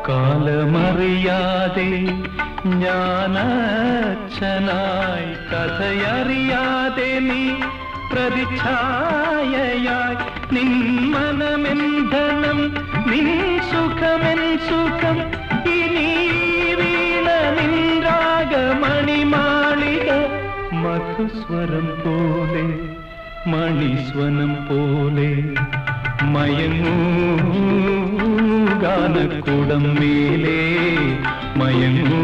കാലമറിയാതെ ഞാനച്ഛനായി കഥയറിയാതെ നീ പ്രതിച്ഛായയായി നിൻ മനമെന്ധനം നിൻ സുഖമെൻ സുഖം ഇനി വീണ നിൻരാഗമണിമാളിക മധുസ്വരം പോലെ മണിസ്വനം പോലെ മയങ്ങൂ ഗാനക്കുടം മേലേ മയങ്ങൂ